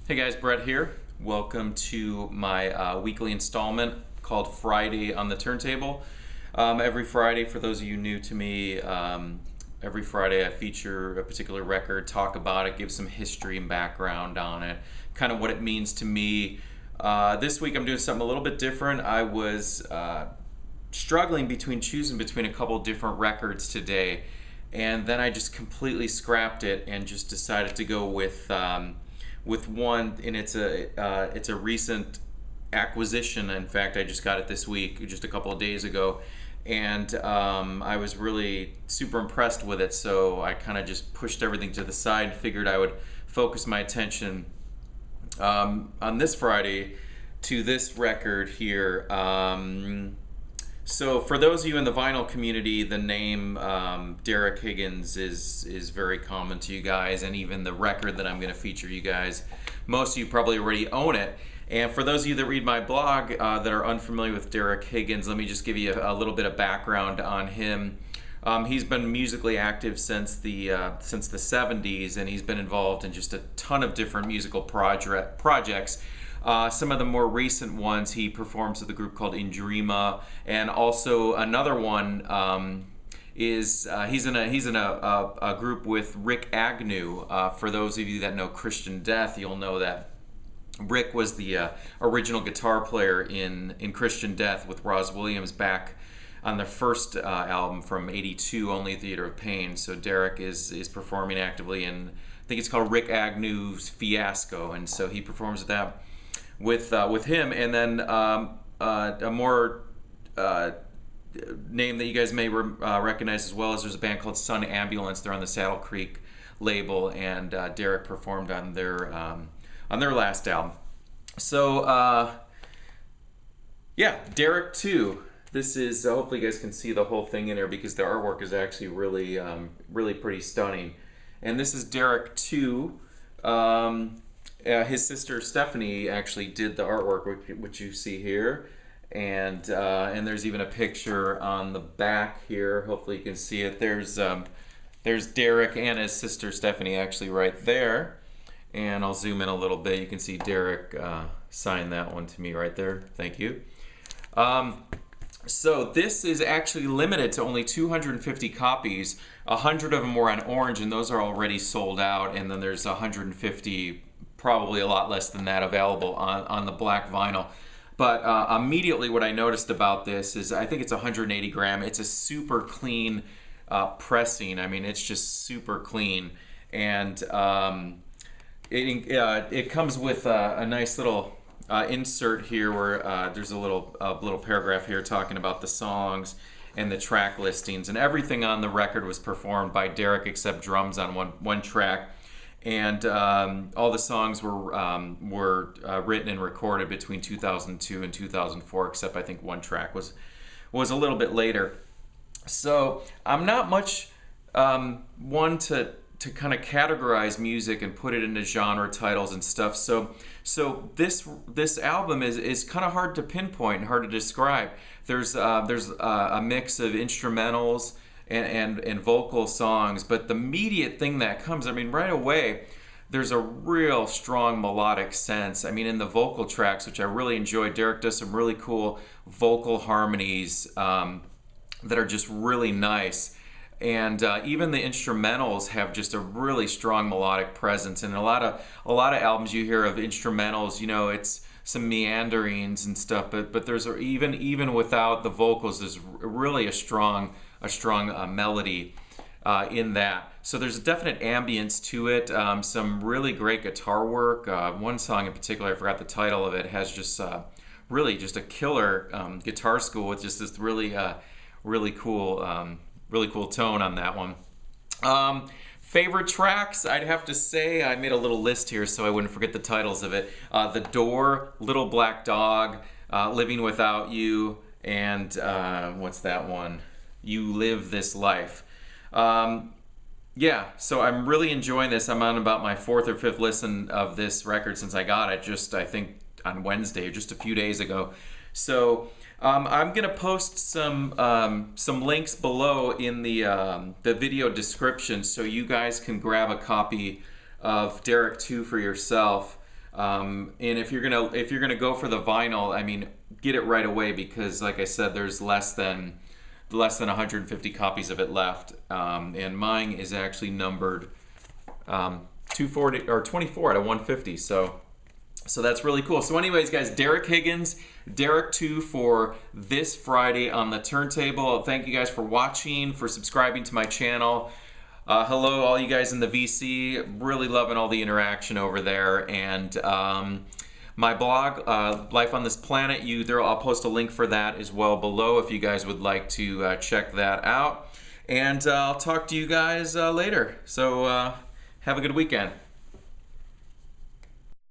Hey guys, Bret here. Welcome to my weekly installment called Friday on the Turntable. Every Friday, for those of you new to me, every Friday I feature a particular record, talk about it, give some history and background on it, kind of what it means to me. This week I'm doing something a little bit different. I was struggling choosing between a couple different records today, and then I just completely scrapped it and just decided to go with one, and it's a recent acquisition. In fact, I just got it this week, just a couple of days ago, and I was really super impressed with it. So I kind of just pushed everything to the side, figured I would focus my attention on this Friday to this record here. So for those of you in the vinyl community, the name Dereck Higgins is very common to you guys, and even the record that I'm going to feature you guys, most of you probably already own it. And for those of you that read my blog that are unfamiliar with Dereck Higgins, let me just give you a little bit of background on him. He's been musically active since the 70s, and he's been involved in just a ton of different musical projects. Some of the more recent ones, he performs with a group called Indrima, and also another one is he's in a group with Rick Agnew. For those of you that know Christian Death, you'll know that Rick was the original guitar player in Christian Death with Roz Williams back on their first album from '82, Only Theater of Pain. So Dereck is performing actively in, I think it's called Rick Agnew's Fiasco, and so he performs with that with him. And then a more name that you guys may recognize as well, is there's a band called Sun Ambulance. They're on the Saddle Creek label, and Dereck performed on their last album. So yeah, Dereck 2. This is hopefully you guys can see the whole thing in here, because the artwork is actually really pretty stunning. And this is Dereck 2. His sister Stephanie actually did the artwork, which you see here, and there's even a picture on the back here. Hopefully you can see it. There's Dereck and his sister Stephanie actually right there, and I'll zoom in a little bit. You can see Dereck sign that one to me right there. Thank you. So this is actually limited to only 250 copies. 100 of them were on orange, and those are already sold out, and then there's 150, probably a lot less than that, available on the black vinyl. But immediately what I noticed about this is, I think it's 180 gram. It's a super clean pressing. I mean, it's just super clean. And it comes with a nice little insert here where there's a little paragraph here talking about the songs and the track listings. And everything on the record was performed by Dereck except drums on one track. And all the songs were written and recorded between 2002 and 2004, except I think one track was a little bit later. So I'm not much one to kind of categorize music and put it into genre titles and stuff. So this album is kind of hard to pinpoint and hard to describe. There's a mix of instrumentals and vocal songs, but the immediate thing that comes, I mean, right away, there's a real strong melodic sense. I mean, in the vocal tracks, which I really enjoy, Dereck does some really cool vocal harmonies that are just really nice. And even the instrumentals have just a really strong melodic presence. And a lot of albums you hear of instrumentals, you know, it's some meanderings and stuff, but there's even without the vocals, there's really a strong melody in that. So there's a definite ambience to it. Some really great guitar work. One song in particular, I forgot the title of it, has just really just a killer guitar school with just this really cool tone on that one. Favorite tracks, I'd have to say, I made a little list here so I wouldn't forget the titles of it. The Door, Little Black Dog, Living Without You, and what's that one? You Live This Life. Yeah, so I'm really enjoying this. I'm on about my fourth or fifth listen of this record since I got it, just I think on Wednesday, just a few days ago. So I'm gonna post some links below in the video description, so you guys can grab a copy of Dereck 2 for yourself. And if you're gonna go for the vinyl, I mean, get it right away, because like I said, there's less than 150 copies of it left, and mine is actually numbered 240 or 24 out of 150. So that's really cool. So anyways, guys, Dereck Higgins, Dereck 2 for this Friday on the Turntable. Thank you guys for watching, for subscribing to my channel. Hello, all you guys in the VC. Really loving all the interaction over there. And my blog, Life on This Planet, I'll post a link for that as well below if you guys would like to check that out. And I'll talk to you guys later. So have a good weekend.